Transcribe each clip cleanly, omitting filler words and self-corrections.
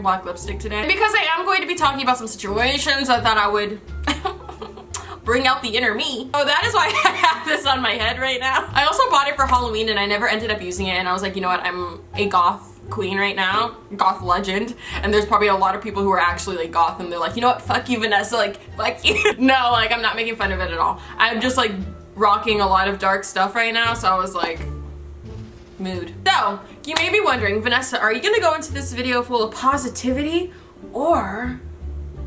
wearing black lipstick today. Because I am going to be talking about some situations, I thought I would bring out the inner me. Oh, that is why I have this on my head right now. I also bought it for Halloween and I never ended up using it, and I was like, you know what, I'm a goth queen right now, goth legend, and there's probably a lot of people who are actually like goth and they're like, you know what, fuck you Vanessa, like fuck you. No, like I'm not making fun of it at all. I'm just like rocking a lot of dark stuff right now, so I was like, mood. So you may be wondering, Vanessa, are you gonna go into this video full of positivity or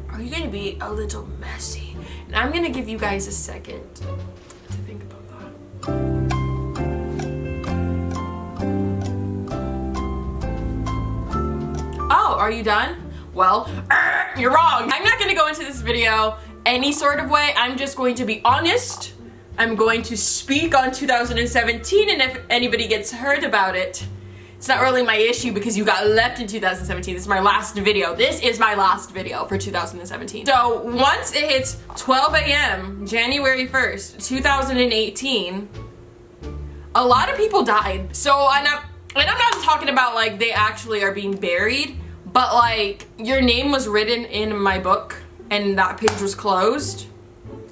are you gonna be a little messy? And I'm gonna give you guys a second to think about that. Oh, are you done? Well, you're wrong. I'm not gonna go into this video any sort of way. I'm just going to be honest. I'm going to speak on 2017, and if anybody gets hurt about it, it's not really my issue because you got left in 2017. This is my last video. This is my last video for 2017. So once it hits 12 a.m. January 1st, 2018, a lot of people died. So I'm not talking about like they actually are being buried, but like your name was written in my book and that page was closed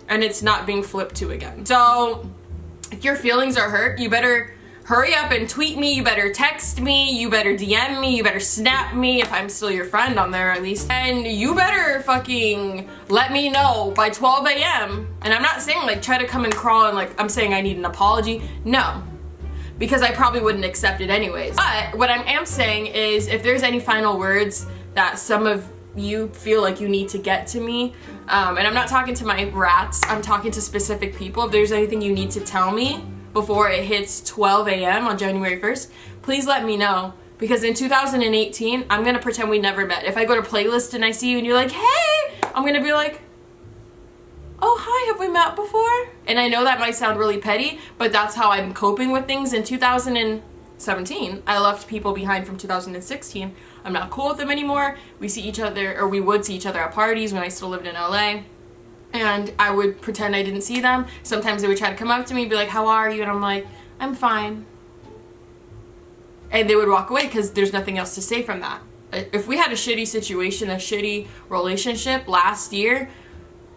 and it's not being flipped to again. So if your feelings are hurt, you better hurry up and tweet me, you better text me, you better DM me, you better snap me if I'm still your friend on there at least. And you better fucking let me know by 12 a.m. And I'm not saying like try to come and crawl and like I'm saying I need an apology. No. Because I probably wouldn't accept it anyways. But what I am saying is if there's any final words that some of you feel like you need to get to me, and I'm not talking to my rats, I'm talking to specific people. If there's anything you need to tell me before it hits 12 a.m. on January 1st, please let me know. Because in 2018, I'm gonna pretend we never met. If I go to playlist and I see you and you're like, hey, I'm gonna be like, oh, hi, have we met before? And I know that might sound really petty, but that's how I'm coping with things. In 2017, I left people behind from 2016. I'm not cool with them anymore. We see each other, or we would see each other at parties when I still lived in LA. And I would pretend I didn't see them. Sometimes they would try to come up to me and be like, how are you? And I'm like, I'm fine. And they would walk away because there's nothing else to say from that. If we had a shitty situation, a shitty relationship last year,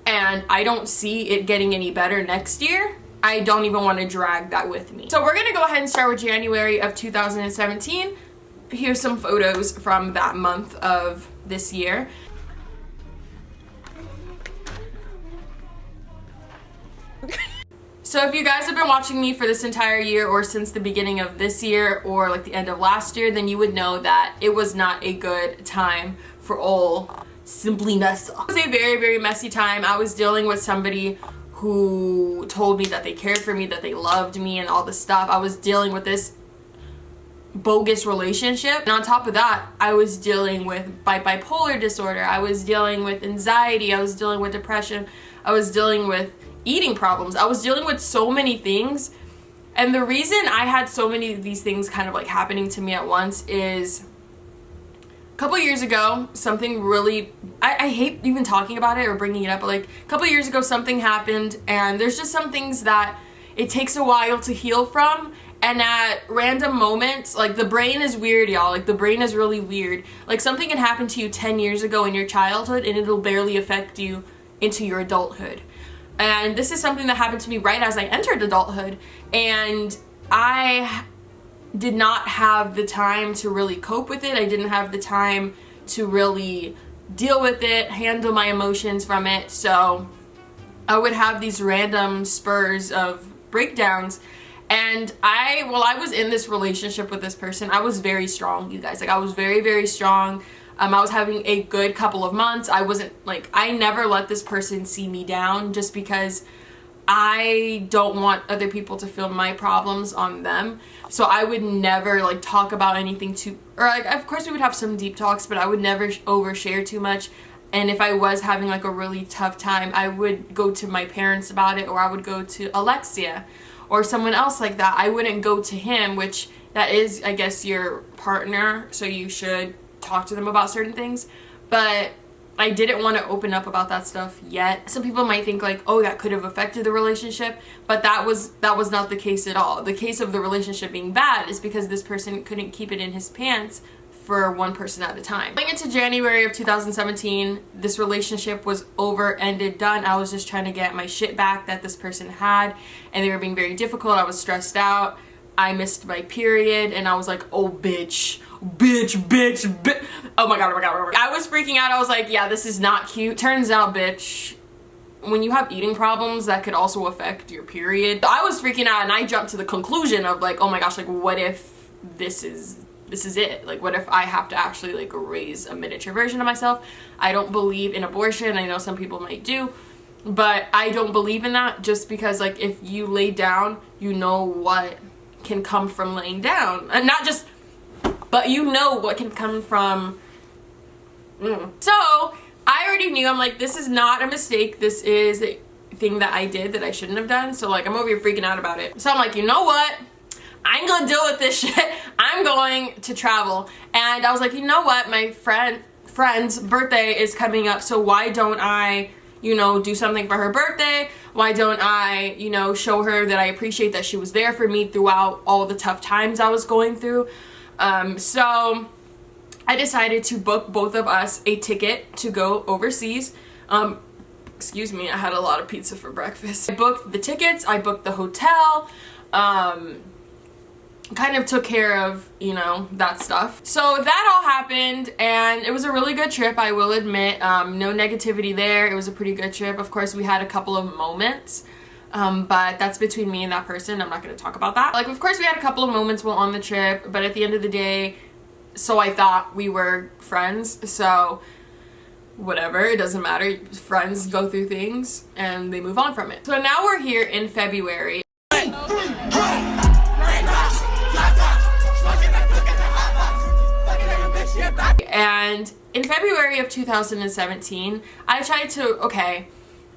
and I don't see it getting any better next year, I don't even want to drag that with me. So we're gonna go ahead and start with January of 2017. Here's some photos from that month of this year. So if you guys have been watching me for this entire year or since the beginning of this year or like the end of last year, then you would know that it was not a good time for all Simply Nessa. It was a very, very messy time. I was dealing with somebody who told me that they cared for me, that they loved me and all this stuff. I was dealing with this bogus relationship. And on top of that, I was dealing with bipolar disorder. I was dealing with anxiety. I was dealing with depression. I was dealing with eating problems. I was dealing with so many things. And the reason I had so many of these things kind of like happening to me at once is a couple years ago, something really, I hate even talking about it or bringing it up, but like a couple years ago something happened, and there's just some things that it takes a while to heal from. And at random moments, like the brain is weird, y'all. Like the brain is really weird. Like something can happen to you 10 years ago in your childhood and it'll barely affect you into your adulthood. And this is something that happened to me right as I entered adulthood. And I did not have the time to really cope with it. I didn't have the time to really deal with it, handle my emotions from it. So I would have these random spurs of breakdowns. And while I was in this relationship with this person, I was very strong, you guys. Like I was very, very strong. I was having a good couple of months. I never let this person see me down just because I don't want other people to feel my problems on them. So I would never like talk about anything or like, of course we would have some deep talks, but I would never overshare too much. And if I was having like a really tough time, I would go to my parents about it, or I would go to Alexia or someone else like that. I wouldn't go to him, which that is, I guess, your partner, so you should talk to them about certain things. But I didn't want to open up about that stuff yet. Some people might think like, oh, that could have affected the relationship, but that was not the case at all. The case of the relationship being bad is because this person couldn't keep it in his pants for one person at a time. Going into January of 2017, this relationship was over, ended, done. I was just trying to get my shit back that this person had, and they were being very difficult. I was stressed out. I missed my period, and I was like, oh bitch, bitch, bitch, bitch. Oh my god, oh my god, oh my god. I was freaking out. I was like, yeah, this is not cute. Turns out, bitch, when you have eating problems, that could also affect your period. I was freaking out, and I jumped to the conclusion of like, oh my gosh, like what if this is it? Like, what if I have to actually like raise a miniature version of myself? I don't believe in abortion. I know some people might do, but I don't believe in that, just because like if you lay down, you know what can come from laying down, and not just, but you know what can come from. So I already knew, I'm like, this is not a mistake, this is a thing that I did that I shouldn't have done. So like I'm over here freaking out about it. So I'm like, you know what, I ain't gonna deal with this shit. I'm going to travel. And I was like, you know what, my friend's birthday is coming up, so why don't I, you know, do something for her birthday? Why don't I, you know, show her that I appreciate that she was there for me throughout all the tough times I was going through? So I decided to book both of us a ticket to go overseas. Excuse me, I had a lot of pizza for breakfast. I booked the tickets, I booked the hotel, kind of took care of, you know, that stuff. So that all happened, and it was a really good trip, I will admit. No negativity there. It was a pretty good trip. Of course, we had a couple of moments, but that's between me and that person. I'm not going to talk about that. Like, of course, we had a couple of moments while on the trip, but at the end of the day, so I thought we were friends, so whatever, it doesn't matter. Friends go through things, and they move on from it. So now we're here in February. And in February of 2017, I tried to,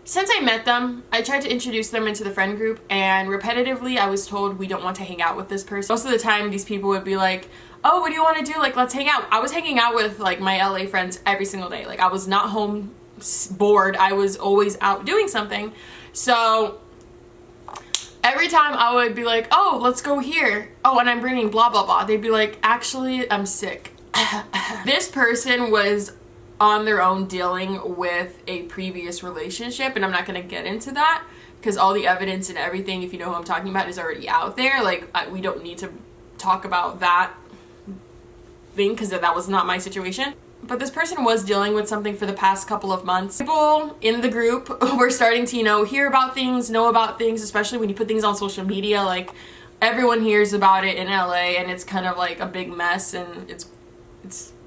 since I met them, I tried to introduce them into the friend group, and repetitively I was told we don't want to hang out with this person. Most of the time these people would be like, oh, what do you want to do? Like, let's hang out. I was hanging out with like my LA friends every single day. Like, I was not home bored. I was always out doing something. So every time I would be like, oh, let's go here. Oh, and I'm bringing blah, blah, blah. They'd be like, actually, I'm sick. This person was on their own dealing with a previous relationship, and I'm not going to get into that because all the evidence and everything, if you know who I'm talking about, is already out there. Like, we don't need to talk about that thing because that was not my situation. But this person was dealing with something for the past couple of months. People in the group were starting to, you know, hear about things, know about things, especially when you put things on social media. Like, everyone hears about it in LA, and it's kind of like a big mess, and it's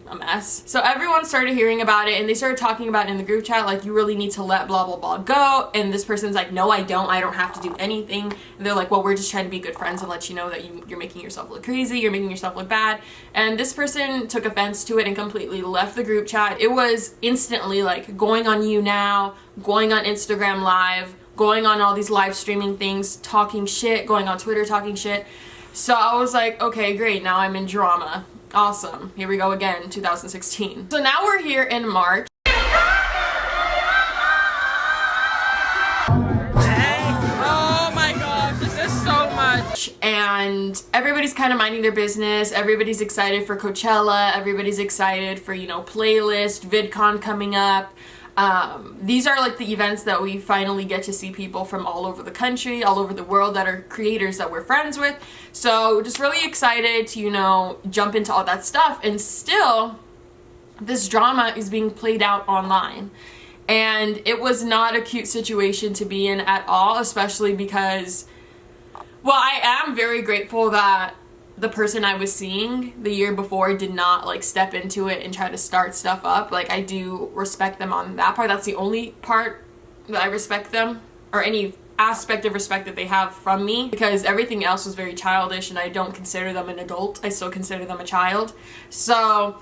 a mess. So everyone started hearing about it, and they started talking about it in the group chat, like, you really need to let blah blah blah go. And this person's like, no, I don't have to do anything. And they're like, well, we're just trying to be good friends and let you know that you're making yourself look crazy, you're making yourself look bad. And this person took offense to it and completely left the group chat. It was instantly like going on YouNow, going on Instagram Live, going on all these live streaming things, talking shit, going on Twitter talking shit. So I was like, okay, great, now I'm in drama. Awesome. Here we go again, 2016. So now we're here in March. Oh my gosh, this is so much. And everybody's kind of minding their business. Everybody's excited for Coachella. Everybody's excited for, you know, Playlist, VidCon coming up. These are like the events that we finally get to see people from all over the country, all over the world that are creators that we're friends with. So just really excited to, you know, jump into all that stuff. And still, this drama is being played out online. And it was not a cute situation to be in at all, especially because, well, I am very grateful that the person I was seeing the year before did not like step into it and try to start stuff up. Like, I do respect them on that part. That's the only part that I respect them, or any aspect of respect that they have from me, because everything else was very childish, and I don't consider them an adult. I still consider them a child. So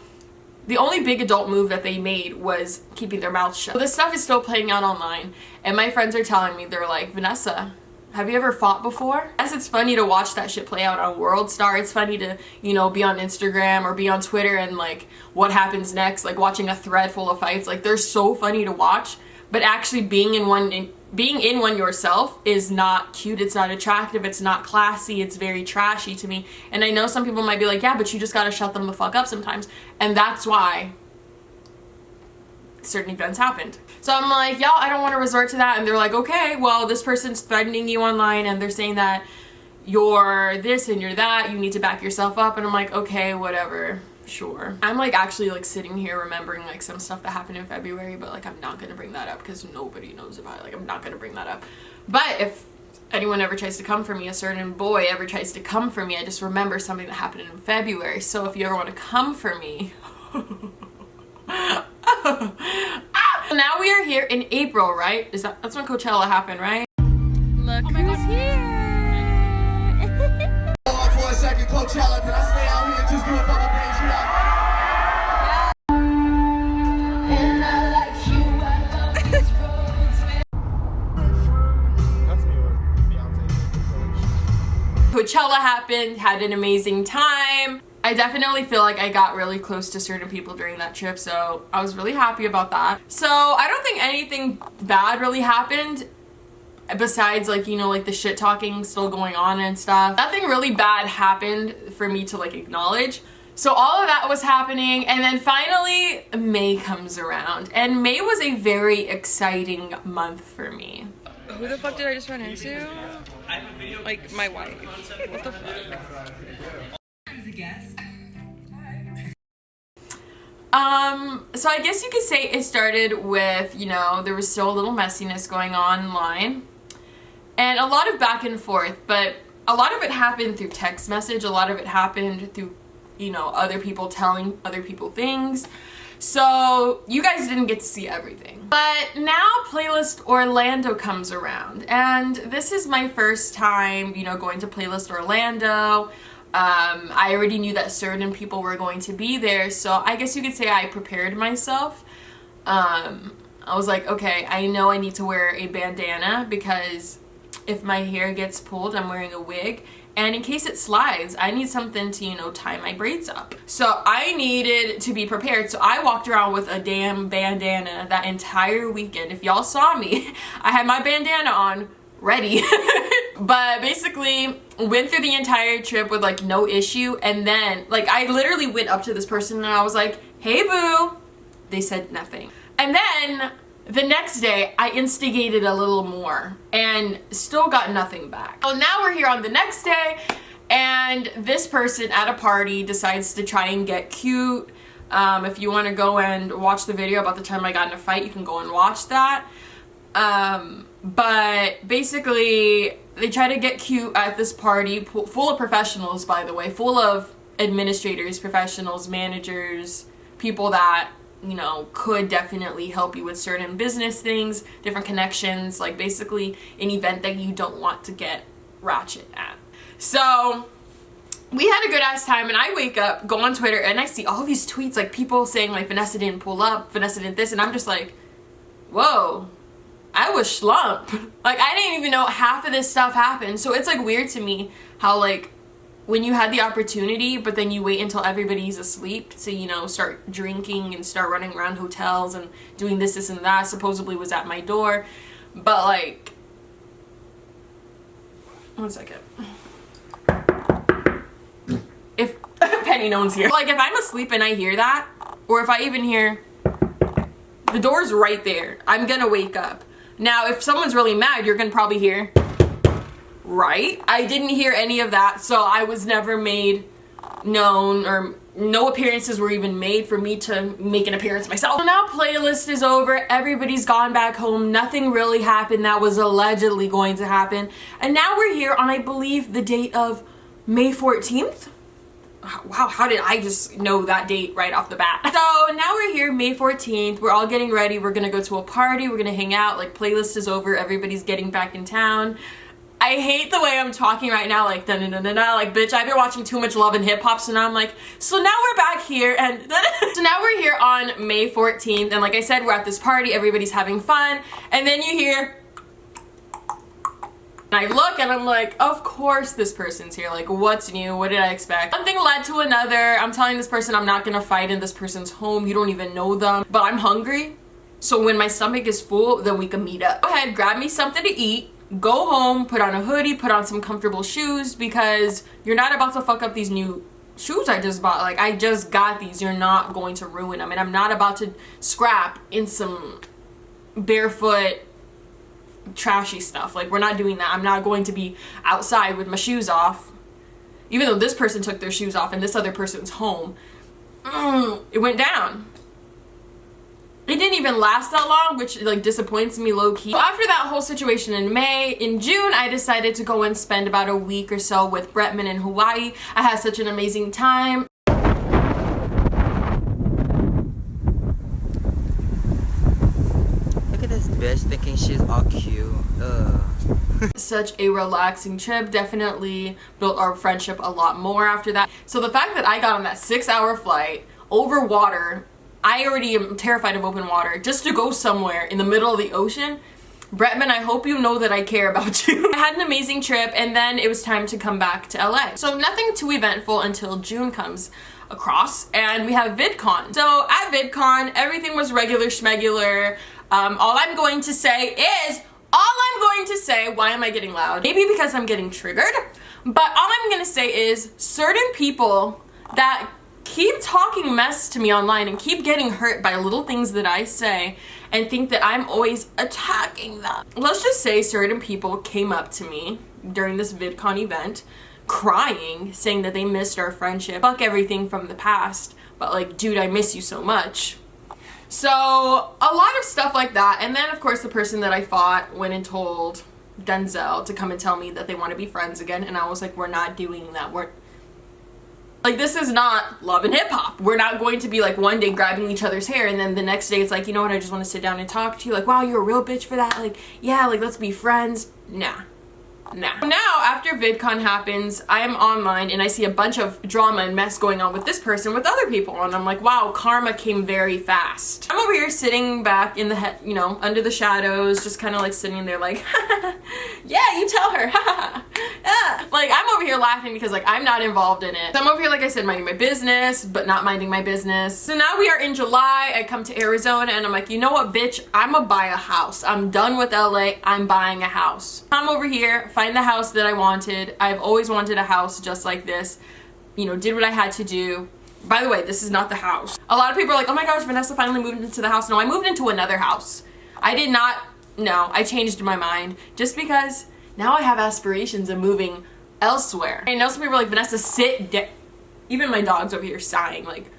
the only big adult move that they made was keeping their mouths shut. So this stuff is still playing out online, and my friends are telling me, they're like, Vanessa, have you ever fought before? Yes, it's funny to watch that shit play out on World Star. It's funny to, you know, be on Instagram or be on Twitter and like what happens next, like watching a thread full of fights. Like, they're so funny to watch, but actually being in one being in one yourself is not cute, it's not attractive, it's not classy, it's very trashy to me. And I know some people might be like, yeah, but you just gotta shut them the fuck up sometimes. And that's why certain events happened. So I'm like, y'all, I don't want to resort to that. And they're like, okay, well, this person's threatening you online and they're saying that you're this and you're that, you need to back yourself up. And I'm like, okay, whatever. Sure. I'm like actually like sitting here remembering like some stuff that happened in February, but like I'm not gonna bring that up because nobody knows about it. Like I'm not gonna bring that up. But if anyone ever tries to come for me, a certain boy ever tries to come for me, I just remember something that happened in February. So if you ever want to come for me now we are here in April, right? That's when Coachella happened, right? Look who's here. For a second, Coachella, can I stay out here and just do a couple things? And I like you, I love these roads. That's New York. Coachella happened, had an amazing time. I definitely feel like I got really close to certain people during that trip, so I was really happy about that. So I don't think anything bad really happened besides like, you know, like the shit talking still going on and stuff. Nothing really bad happened for me to like acknowledge. So all of that was happening, and then finally May comes around, and May was a very exciting month for me. Who the fuck did I just run into? Like my wife. What the fuck? So I guess you could say it started with, you know, there was still a little messiness going on online and a lot of back and forth, but a lot of it happened through text message, a lot of it happened through, you know, other people telling other people things. So you guys didn't get to see everything. But now Playlist Orlando comes around, and this is my first time, you know, going to Playlist Orlando. I already knew that certain people were going to be there, so I guess you could say I prepared myself. I was like, okay, I know I need to wear a bandana because if my hair gets pulled, I'm wearing a wig, and in case it slides, I need something to, you know, tie my braids up. So I needed to be prepared, so I walked around with a damn bandana that entire weekend. If y'all saw me, I had my bandana on, ready. But basically went through the entire trip with like no issue, and then like I literally went up to this person and I was like, hey boo. They said nothing. And then the next day I instigated a little more and still got nothing back. So now we're here on the next day, and this person at a party decides to try and get cute. If you want to go and watch the video about the time I got in a fight, you can go and watch that. But basically they try to get cute at this party, full of professionals, by the way, full of administrators, professionals, managers, people that, you know, could definitely help you with certain business things, different connections, like basically an event that you don't want to get ratchet at. So we had a good ass time, and I wake up, go on Twitter, and I see all these tweets, like people saying like Vanessa didn't pull up, Vanessa did this, and I'm just like, whoa, I was slump. Like I didn't even know half of this stuff happened. So it's like weird to me how like when you had the opportunity, but then you wait until everybody's asleep to, you know, start drinking and start running around hotels and doing this and that, supposedly was at my door. But like, one second. If Penny, no one's here. Like if I'm asleep and I hear that, or if I even hear the door's right there, I'm gonna wake up. Now, if someone's really mad, you're gonna probably hear, right? I didn't hear any of that, so I was never made known, or no appearances were even made for me to make an appearance myself. So now Playlist is over, everybody's gone back home, nothing really happened that was allegedly going to happen. And now we're here on, I believe, the date of May 14th? Wow, how did I just know that date right off the bat? So now we're here, May 14th. We're all getting ready. We're gonna go to a party. We're gonna hang out. Like, Playlist is over. Everybody's getting back in town. I hate the way I'm talking right now, like, da-da-da-da-da. Like, bitch, I've been watching too much Love and Hip Hop, so now I'm like, so now we're back here, and so now we're here on May 14th, and like I said, we're at this party. Everybody's having fun, and then you hear, and I look and I'm like, of course this person's here. Like, what's new? What did I expect? One thing led to another. I'm telling this person I'm not gonna fight in this person's home. You don't even know them. But I'm hungry. So when my stomach is full, then we can meet up. Go ahead, grab me something to eat, go home, put on a hoodie, put on some comfortable shoes, because you're not about to fuck up these new shoes I just bought. Like, I just got these. You're not going to ruin them. And I'm not about to scrap in some barefoot trashy stuff. Like, we're not doing that. I'm not going to be outside with my shoes off, even though this person took their shoes off and this other person's home. It went down. It didn't even last that long, which like disappoints me low-key. So after that whole situation in May, in June, I decided to go and spend about a week or so with Bretman in Hawaii. I had such an amazing time. Look at this bitch thinking she's all cute. Ugh. Such a relaxing trip. Definitely built our friendship a lot more after that. So the fact that I got on that 6-hour flight over water, I already am terrified of open water, just to go somewhere in the middle of the ocean. Bretman, I hope you know that I care about you. I had an amazing trip, and then it was time to come back to LA. So nothing too eventful until June comes across, and we have VidCon. So at VidCon, everything was regular schmegular. All I'm going to say, why am I getting loud? Maybe because I'm getting triggered, but all I'm gonna say is certain people that keep talking mess to me online and keep getting hurt by little things that I say and think that I'm always attacking them. Let's just say certain people came up to me during this VidCon event crying, saying that they missed our friendship. Fuck everything from the past, but like, dude, I miss you so much. So a lot of stuff like that. And then of course the person that I fought went and told Denzel to come and tell me that they want to be friends again, and I was like, we're not doing that. We're like, this is not Love and Hip Hop. We're not going to be like one day grabbing each other's hair and then the next day it's like, you know what, I just want to sit down and talk to you. Like, wow, you're a real bitch for that. Like, yeah, like, let's be friends. Nah. Now, after VidCon happens, I am online and I see a bunch of drama and mess going on with this person with other people, and I'm like, wow, karma came very fast. I'm over here sitting back in the you know, under the shadows, just kind of like sitting there like, yeah, you tell her, yeah. Like, I'm over here laughing because like I'm not involved in it. So I'm over here, like I said, minding my business, but not minding my business. So now we are in July. I come to Arizona and I'm like, you know what, bitch, I'ma buy a house. I'm done with LA. I'm buying a house. I'm over here, find the house that I wanted. I've always wanted a house just like this. You know, did what I had to do. By the way, this is not the house. A lot of people are like, oh my gosh, Vanessa finally moved into the house. No, I moved into another house. I did not, no, I changed my mind just because now I have aspirations of moving elsewhere. I know some people are like, Vanessa, sit down. Even my dog's over here sighing like,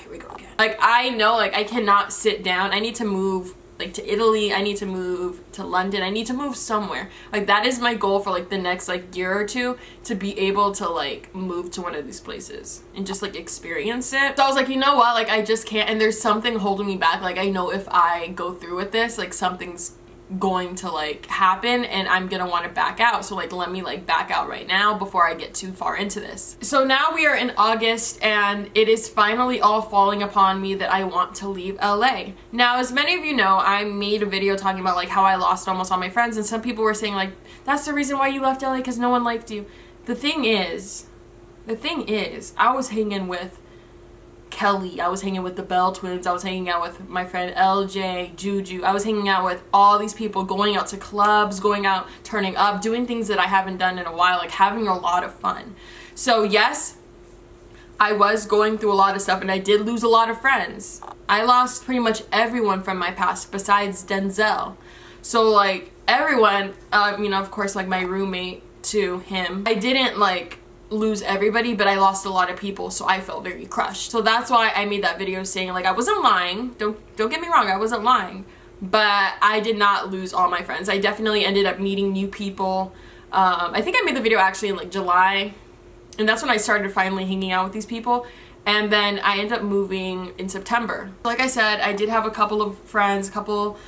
here we go again. Like, I know, like, I cannot sit down. I need to move like to Italy. I need to move to London. I need to move somewhere. Like, that is my goal for like the next like year or two, to be able to like move to one of these places and just like experience it. So I was like, you know what, like I just can't, and there's something holding me back. Like, I know if I go through with this, like something's going to like happen and I'm gonna want to back out. So like, let me like back out right now before I get too far into this. So now we are in August and it is finally all falling upon me that I want to leave LA. Now, as many of you know, I made a video talking about like how I lost almost all my friends, and some people were saying like, that's the reason why you left LA, because no one liked you. The thing is, I was hanging with Kelly, I was hanging with the Bell twins, I was hanging out with my friend LJ, Juju, I was hanging out with all these people, going out to clubs, going out, turning up, doing things that I haven't done in a while, like having a lot of fun. So yes, I was going through a lot of stuff and I did lose a lot of friends. I lost pretty much everyone from my past besides Denzel. So like everyone, you know, of course, like my roommate to him, I didn't like lose everybody, but I lost a lot of people, so I felt very crushed. So that's why I made that video saying like I wasn't lying. Don't get me wrong, I wasn't lying, but I did not lose all my friends. I definitely ended up meeting new people. I think I made the video actually in like July, and that's when I started finally hanging out with these people. And then I ended up moving in September. Like I said, I did have a couple of friends, couple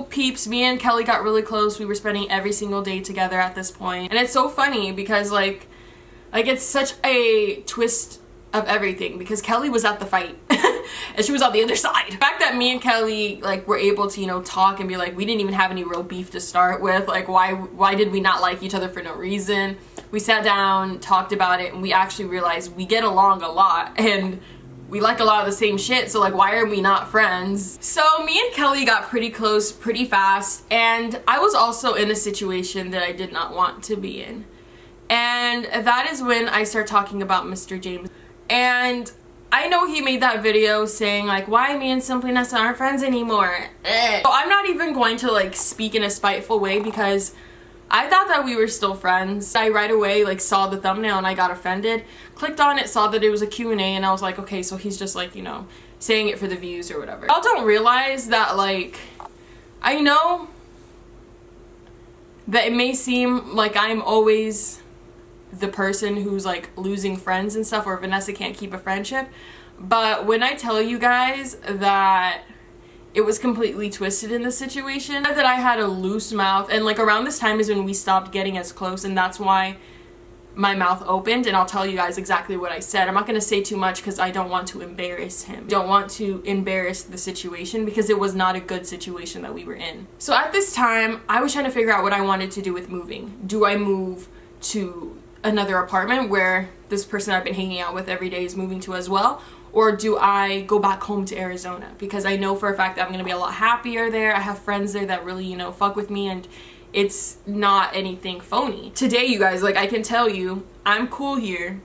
peeps. Me and Kelly got really close. We were spending every single day together at this point. And it's so funny because like it's such a twist of everything, because Kelly was at the fight and she was on the other side. The fact that me and Kelly like were able to, you know, talk and be like, we didn't even have any real beef to start with. Like, why did we not like each other for no reason? We sat down, talked about it, and we actually realized we get along a lot, and we like a lot of the same shit, so like why are we not friends? So me and Kelly got pretty close pretty fast, and I was also in a situation that I did not want to be in. And that is when I start talking about Mr. James. And I know he made that video saying like, why me and Simply Nessa aren't friends anymore. So I'm not even going to like speak in a spiteful way because I thought that we were still friends. I right away like saw the thumbnail and I got offended. Clicked on it, saw that it was a Q&A, and I was like, okay, so he's just like, you know, saying it for the views or whatever. Y'all don't realize that like, I know that it may seem like I'm always the person who's like losing friends and stuff, or Vanessa can't keep a friendship, but when I tell you guys that it was completely twisted in this situation, that I had a loose mouth, and like around this time is when we stopped getting as close, and that's why my mouth opened, and I'll tell you guys exactly what I said. I'm not gonna say too much because I don't want to embarrass him. Don't want to embarrass the situation because it was not a good situation that we were in. So at this time, I was trying to figure out what I wanted to do with moving. Do I move to another apartment where this person I've been hanging out with every day is moving to as well? Or do I go back home to Arizona? Because I know for a fact that I'm gonna be a lot happier there. I have friends there that really, you know, fuck with me, and it's not anything phony. Today, you guys, like I can tell you, I'm cool here.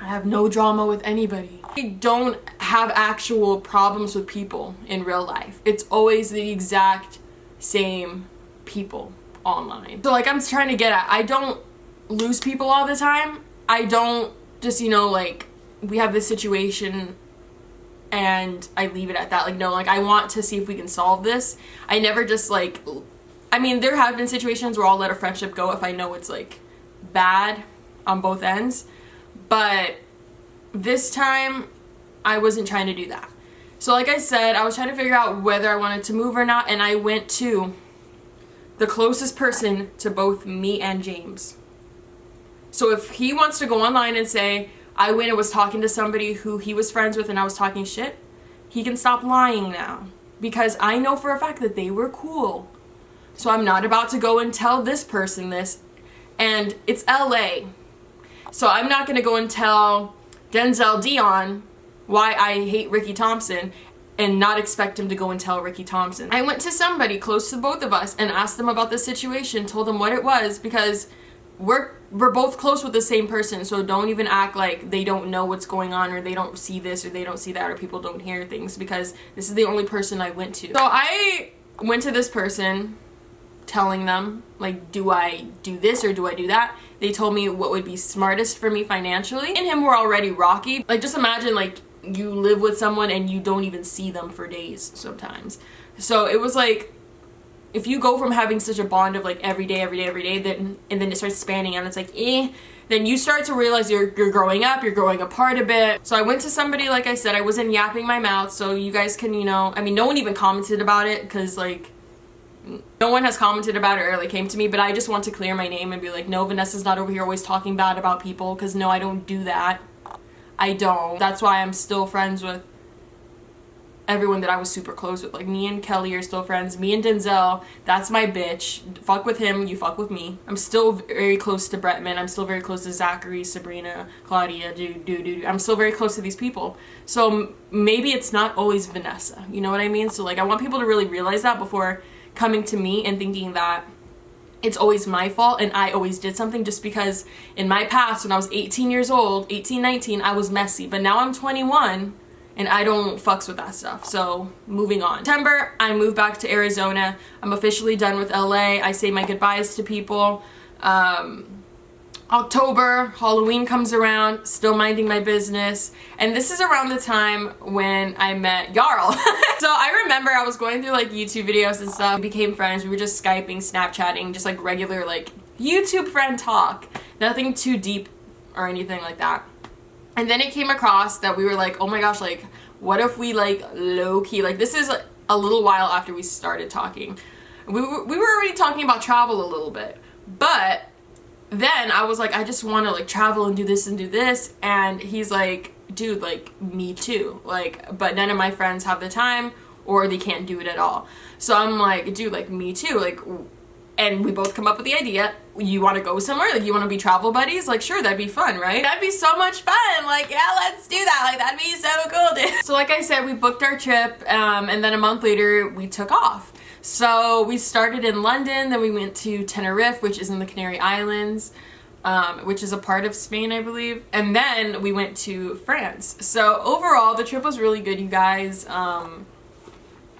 I have no drama with anybody. I don't have actual problems with people in real life. It's always the exact same people online. So like I'm trying to get at, I don't lose people all the time. I don't just, you know, like we have this situation and I leave it at that. Like no, like I want to see if we can solve this. I never just like, I mean there have been situations where I'll let a friendship go if I know it's like bad on both ends, but this time I wasn't trying to do that. So like I said, I was trying to figure out whether I wanted to move or not, and I went to the closest person to both me and James. So if he wants to go online and say, I went and was talking to somebody who he was friends with and I was talking shit, he can stop lying now. Because I know for a fact that they were cool. So I'm not about to go and tell this person this. And it's LA. So I'm not going to go and tell Denzel Dion why I hate Ricky Thompson and not expect him to go and tell Ricky Thompson. I went to somebody close to both of us and asked them about the situation, told them what it was, because we're both close with the same person, so don't even act like they don't know what's going on, or they don't see this or they don't see that, or people don't hear things, because this is the only person I went to. So I went to this person telling them like, do I do this or do I do that? They told me what would be smartest for me financially. Me and him were already rocky. Like just imagine like you live with someone and you don't even see them for days sometimes. So it was like, if you go from having such a bond of like every day, then and then it starts spanning and it's like then you start to realize you're growing up, you're growing apart a bit. So I went to somebody, like I said, I wasn't yapping my mouth, so you guys can, you know, I mean no one even commented about it, because like no one has commented about it or like came to me, but I just want to clear my name and be like, no, Vanessa's not over here always talking bad about people, because no, I don't do that. I don't. That's why I'm still friends with everyone that I was super close with. Like me and Kelly are still friends. Me and Denzel, that's my bitch. Fuck with him, you fuck with me. I'm still very close to Bretman. I'm still very close to Zachary, Sabrina, Claudia, I'm still very close to these people. So maybe it's not always Vanessa, you know what I mean? So like I want people to really realize that before coming to me and thinking that it's always my fault and I always did something, just because in my past when I was 18 years old, 18, 19, I was messy. But now I'm 21 and I don't fucks with that stuff. So moving on. September, I moved back to Arizona. I'm officially done with LA. I say my goodbyes to people. October, Halloween comes around, still minding my business. And this is around the time when I met Jarl. So I remember I was going through like YouTube videos and stuff. We became friends. We were just Skyping, Snapchatting, just like regular like YouTube friend talk. Nothing too deep or anything like that. And then it came across that we were like, oh my gosh, like what if we like low-key, like this is a little while after we started talking. We were already talking about travel a little bit, but then I was like, I just want to like travel and do this and do this. And he's like, dude, like me too. Like, but none of my friends have the time or they can't do it at all. So I'm like, dude, like me too. Like and we both come up with the idea, you want to go somewhere? Like, you want to be travel buddies? Like, sure, that'd be fun, right? That'd be so much fun. Like, yeah, let's do that. Like, that'd be so cool, dude. So like I said, we booked our trip, and then a month later, we took off. So we started in London, then we went to Tenerife, which is in the Canary Islands, which is a part of Spain, I believe. And then we went to France. So overall, the trip was really good, you guys.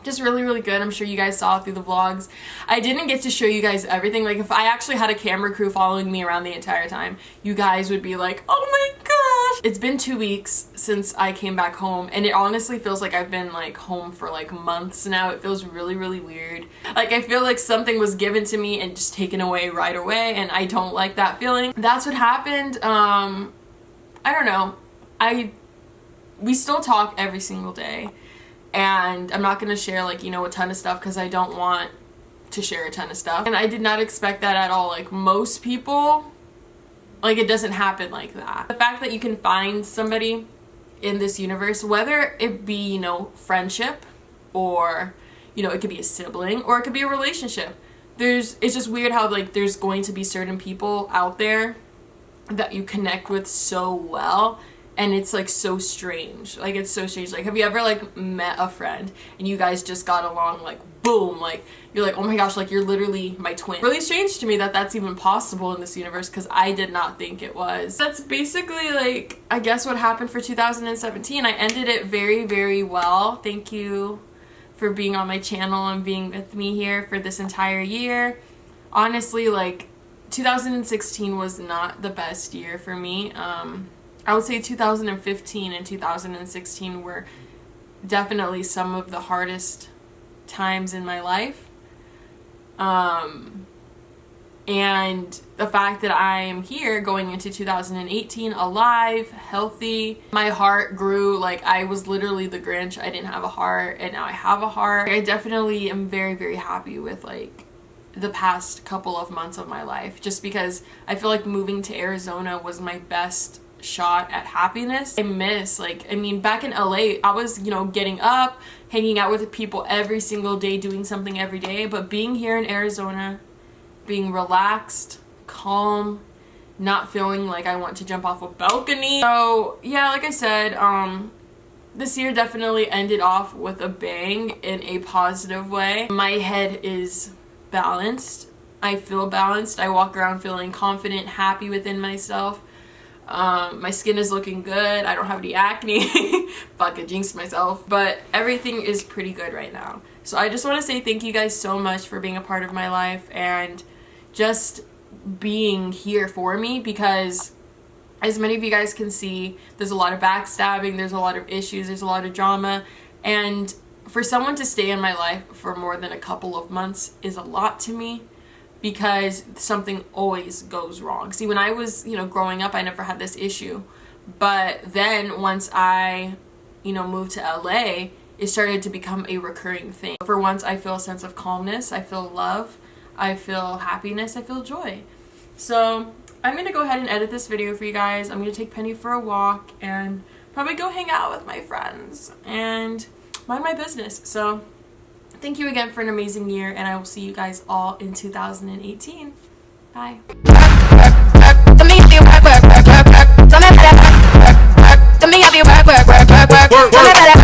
Just really, really good. I'm sure you guys saw through the vlogs. I didn't get to show you guys everything. Like, if I actually had a camera crew following me around the entire time, you guys would be like, oh my gosh. It's been 2 weeks since I came back home, and it honestly feels like I've been like home for like months now. It feels really, really weird. Like, I feel like something was given to me and just taken away right away, and I don't like that feeling. That's what happened. I don't know. We still talk every single day. And I'm not gonna share, like, you know, a ton of stuff because I don't want to share a ton of stuff. And I did not expect that at all. Like, most people, like, it doesn't happen like that. The fact that you can find somebody in this universe, whether it be, you know, friendship, or, you know, it could be a sibling, or it could be a relationship. It's just weird how, like, there's going to be certain people out there that you connect with so well. And it's like so strange. Like, it's so strange. Like, have you ever like met a friend and you guys just got along, like, boom, like, you're like, oh my gosh, like, you're literally my twin. Really strange to me that that's even possible in this universe, because I did not think it was. That's basically, like, I guess what happened for 2017. I ended it very, very well. Thank you for being on my channel and being with me here for this entire year. Honestly, like, 2016 was not the best year for me. I would say 2015 and 2016 were definitely some of the hardest times in my life. And the fact that I am here going into 2018 alive, healthy, my heart grew. Like, I was literally the Grinch. I didn't have a heart, and now I have a heart. I definitely am very, very happy with, like, the past couple of months of my life, just because I feel like moving to Arizona was my best shot at happiness. I miss, like, I mean, back in LA, I was, you know, getting up, hanging out with people every single day, doing something every day. But being here in Arizona, being relaxed, calm, not feeling like I want to jump off a balcony. So yeah, like I said, this year definitely ended off with a bang in a positive way. My head is balanced. I feel balanced. I walk around feeling confident, happy within myself. My skin is looking good. I don't have any acne. Fuck, I jinxed myself. But everything is pretty good right now. So I just want to say thank you guys so much for being a part of my life and just being here for me, because as many of you guys can see, there's a lot of backstabbing, there's a lot of issues, there's a lot of drama, and for someone to stay in my life for more than a couple of months is a lot to me, because something always goes wrong. See, when I was, you know, growing up, I never had this issue. But then once I, you know, moved to LA, it started to become a recurring thing. For once, I feel a sense of calmness, I feel love, I feel happiness, I feel joy. So I'm gonna go ahead and edit this video for you guys. I'm gonna take Penny for a walk and probably go hang out with my friends and mind my business. So thank you again for an amazing year, and I will see you guys all in 2018. Bye. Work.